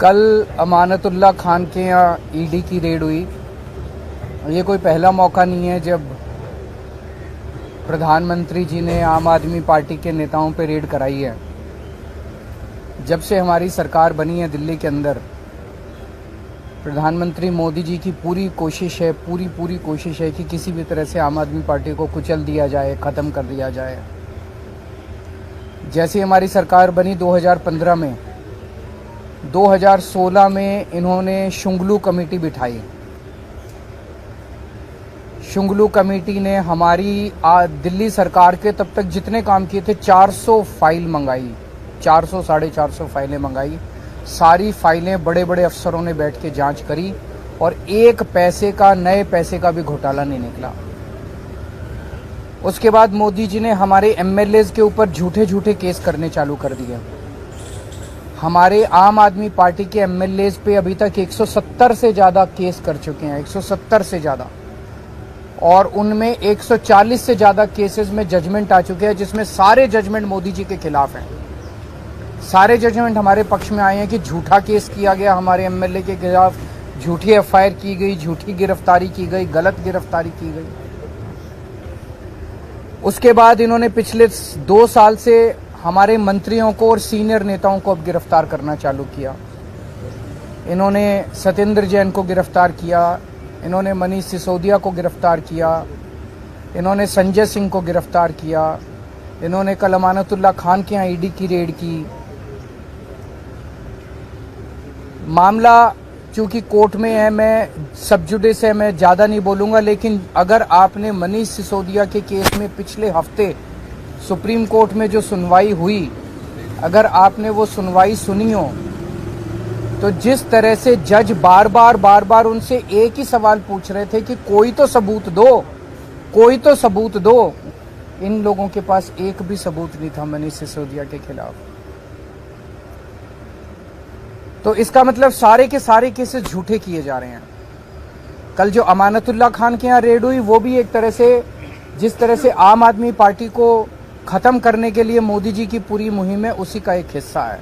कल अमानतुल्लाह खान के यहाँ ईडी की रेड हुई। ये कोई पहला मौका नहीं है जब प्रधानमंत्री जी ने आम आदमी पार्टी के नेताओं पे रेड कराई है। जब से हमारी सरकार बनी है दिल्ली के अंदर, प्रधानमंत्री मोदी जी की पूरी कोशिश है कि किसी भी तरह से आम आदमी पार्टी को कुचल दिया जाए, ख़त्म कर दिया जाए। जैसे हमारी सरकार बनी 2015 में, 2016 में इन्होंने शुंगलू कमेटी बिठाई। शुंगलू कमेटी ने हमारी दिल्ली सरकार के तब तक जितने काम किए थे 400 फाइल मंगाई, 400 साढ़े 400 फाइलें मंगाई। सारी फाइलें बड़े बड़े अफसरों ने बैठ के जांच करी और एक पैसे का, नए पैसे का भी घोटाला नहीं निकला। उसके बाद मोदी जी ने हमारे एमएलएज के ऊपर झूठे झूठे केस करने चालू कर दिए। हमारे आम आदमी पार्टी के एमएलएज पे अभी तक 170 से ज़्यादा केस कर चुके हैं, 170 से ज़्यादा, और उनमें 140 से ज़्यादा केसेस में जजमेंट आ चुके हैं, जिसमें सारे जजमेंट मोदी जी के खिलाफ हैं। सारे जजमेंट हमारे पक्ष में आए हैं कि झूठा केस किया गया हमारे एमएलए के खिलाफ, झूठी एफआईआर की गई, झूठी गिरफ्तारी की गई, गलत गिरफ्तारी की गई। उसके बाद इन्होंने पिछले 2 साल से हमारे मंत्रियों को और सीनियर नेताओं को अब गिरफ्तार करना चालू किया। इन्होंने सत्येंद्र जैन को गिरफ्तार किया, इन्होंने मनीष सिसोदिया को गिरफ्तार किया, इन्होंने संजय सिंह को गिरफ्तार किया, इन्होंने कल अमानतुल्लाह खान के यहाँ ईडी की रेड की। मामला चूंकि कोर्ट में है, मैं सब जुडिस है, मैं ज़्यादा नहीं बोलूँगा, लेकिन अगर आपने मनीष सिसोदिया के केस में पिछले हफ्ते सुप्रीम कोर्ट में जो सुनवाई हुई, अगर आपने वो सुनवाई सुनी हो, तो जिस तरह से जज बार बार उनसे एक ही सवाल पूछ रहे थे कि कोई तो सबूत दो, कोई तो सबूत दो। इन लोगों के पास एक भी सबूत नहीं था मनीष सिसोदिया के खिलाफ। तो इसका मतलब सारे के सारे केसेस झूठे किए जा रहे हैं। कल जो अमानतुल्लाह खान के यहाँ रेड हुई, वो भी एक तरह से, जिस तरह से आम आदमी पार्टी को खत्म करने के लिए मोदी जी की पूरी मुहिम है, उसी का एक हिस्सा है।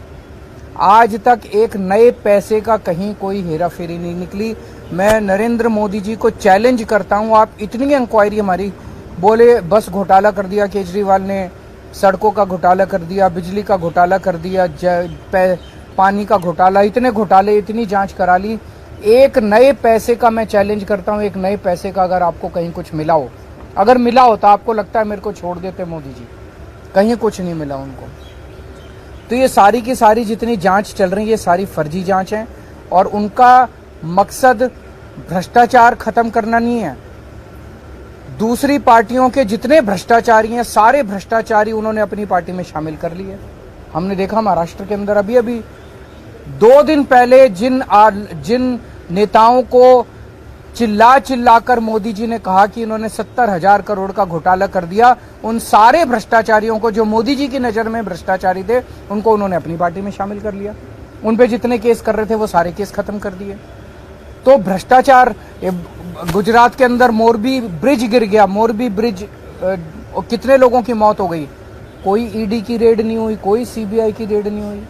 आज तक एक नए पैसे का कहीं कोई हेराफेरी नहीं निकली। मैं नरेंद्र मोदी जी को चैलेंज करता हूं, आप इतनी इंक्वायरी हमारी, बोले बस घोटाला कर दिया केजरीवाल ने, सड़कों का घोटाला कर दिया, बिजली का घोटाला कर दिया, पानी का घोटाला, इतने घोटाले, इतनी जांच करा ली। एक नए पैसे का मैं चैलेंज करता हूं, एक नए पैसे का अगर आपको कहीं कुछ मिला हो, अगर मिला हो तो आपको लगता है मेरे को छोड़ देते मोदी जी, कहीं कुछ नहीं मिला उनको। तो ये सारी की सारी जितनी जांच चल रही है, ये सारी फर्जी जांच है और उनका मकसद भ्रष्टाचार खत्म करना नहीं है। दूसरी पार्टियों के जितने भ्रष्टाचारी हैं, सारे भ्रष्टाचारी उन्होंने अपनी पार्टी में शामिल कर लिए। हमने देखा महाराष्ट्र के अंदर अभी 2 दिन पहले जिन नेताओं को चिल्ला कर मोदी जी ने कहा कि इन्होंने 70,000 करोड़ का घोटाला कर दिया, उन सारे भ्रष्टाचारियों को, जो मोदी जी की नजर में भ्रष्टाचारी थे, उनको उन्होंने अपनी पार्टी में शामिल कर लिया। उन पे जितने केस कर रहे थे वो सारे केस खत्म कर दिए। तो भ्रष्टाचार, गुजरात के अंदर मोरबी ब्रिज गिर गया, मोरबी ब्रिज, कितने लोगों की मौत हो गई, कोई ईडी की रेड नहीं हुई, कोई सीबीआई की रेड नहीं हुई।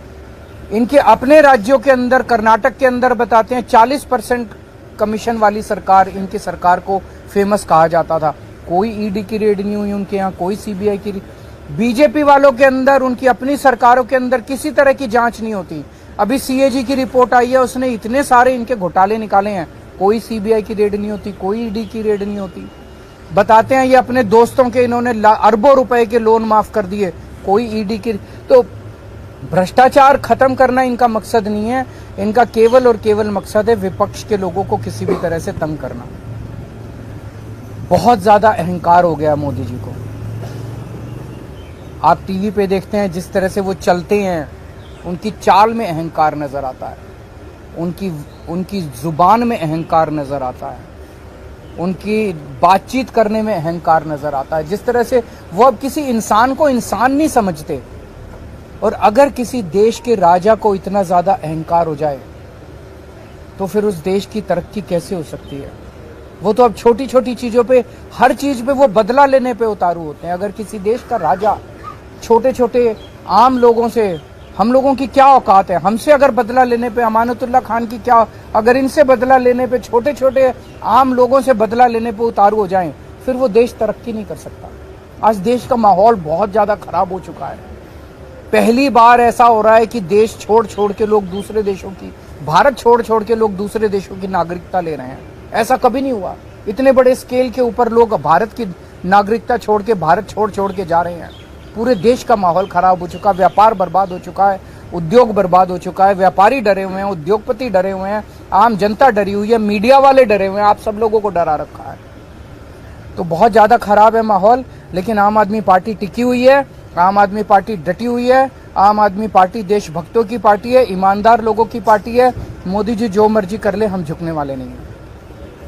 इनके अपने राज्यों के अंदर, कर्नाटक के अंदर बताते हैं 40% कमीशन वाली सरकार, इनकी सरकार को फेमस कहा जाता था, कोई ईडी की रेड नहीं हुई उनके यहाँ, कोई सीबीआई की। बीजेपी वालों के अंदर, उनकी अपनी सरकारों के अंदर किसी तरह की जांच नहीं होती। अभी सीएजी की रिपोर्ट आई है, उसने इतने सारे इनके घोटाले निकाले हैं, कोई सीबीआई की रेड नहीं होती, कोई ईडी की रेड नहीं होती। बताते हैं ये अपने दोस्तों के इन्होंने अरबों रुपए के लोन माफ कर दिए, कोई ईडी की। तो भ्रष्टाचार खत्म करना इनका मकसद नहीं है, इनका केवल और केवल मकसद है विपक्ष के लोगों को किसी भी तरह से तंग करना। बहुत ज्यादा अहंकार हो गया मोदी जी को। आप टीवी पे देखते हैं जिस तरह से वो चलते हैं, उनकी चाल में अहंकार नजर आता है, उनकी जुबान में अहंकार नजर आता है, उनकी बातचीत करने में अहंकार नजर आता है। जिस तरह से वो अब किसी इंसान को इंसान नहीं समझते। और अगर किसी देश के राजा को इतना ज्यादा अहंकार हो जाए तो फिर उस देश की तरक्की कैसे हो सकती है। वो तो अब छोटी छोटी चीजों पे, हर चीज पे वो बदला लेने पे उतारू होते हैं। अगर किसी देश का राजा छोटे छोटे आम लोगों से हम लोगों की क्या औकात है? हमसे अगर बदला लेने पे अमानतुल्लाह खान की क्या, अगर इनसे बदला लेने पे, छोटे छोटे आम लोगों से बदला लेने पे उतारू हो जाएं, फिर वो देश तरक्की नहीं कर सकता। आज देश का माहौल बहुत ज्यादा खराब हो चुका है। पहली बार ऐसा हो रहा है कि देश छोड़ छोड़ के लोग दूसरे देशों की, भारत छोड़ छोड़ के लोग दूसरे देशों की नागरिकता ले रहे हैं। ऐसा कभी नहीं हुआ। इतने बड़े स्केल के ऊपर लोग भारत की नागरिकता छोड़ के, भारत छोड़ छोड़ के जा रहे हैं। पूरे देश का माहौल खराब हो चुका, व्यापार बर्बाद हो चुका है, उद्योग बर्बाद हो चुका है, व्यापारी डरे हुए हैं, उद्योगपति डरे हुए हैं, आम जनता डरी हुई है, मीडिया वाले डरे हुए हैं, आप सब लोगों को डरा रखा है। तो बहुत ज्यादा खराब है माहौल, लेकिन आम आदमी पार्टी टिकी हुई है, आम आदमी पार्टी डटी हुई है। आम आदमी पार्टी देशभक्तों की पार्टी है, ईमानदार लोगों की पार्टी है। मोदी जी जो मर्जी कर ले, हम झुकने वाले नहीं हैं।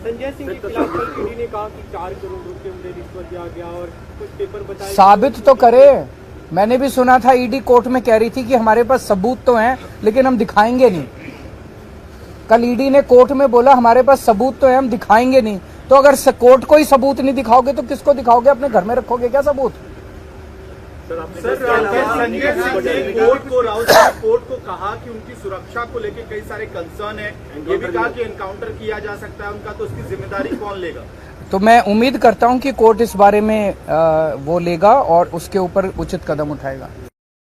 संजय सिंह के खिलाफ कल ईडी ने कहा कि 4 करोड़ रुपए उन्हें रिश्वत दिया गया और कुछ पेपर बताए। साबित तो करे। मैंने भी सुना था ईडी कोर्ट में कह रही थी कि हमारे पास सबूत तो हैं, लेकिन हम दिखाएंगे नहीं। कल ईडी ने कोर्ट में बोला हमारे पास सबूत तो है, हम दिखाएंगे नहीं। तो अगर कोर्ट को ही सबूत नहीं दिखाओगे तो किसको दिखाओगे? अपने घर में रखोगे क्या सबूत? संजय सिंह ने कोर्ट को कहा कि उनकी सुरक्षा को लेकर कई सारे कंसर्न है, ये भी कहा कि एनकाउंटर किया जा सकता है उनका, तो उसकी जिम्मेदारी कौन लेगा? तो मैं उम्मीद करता हूं कि कोर्ट इस बारे में वो लेगा और उसके ऊपर उचित कदम उठाएगा।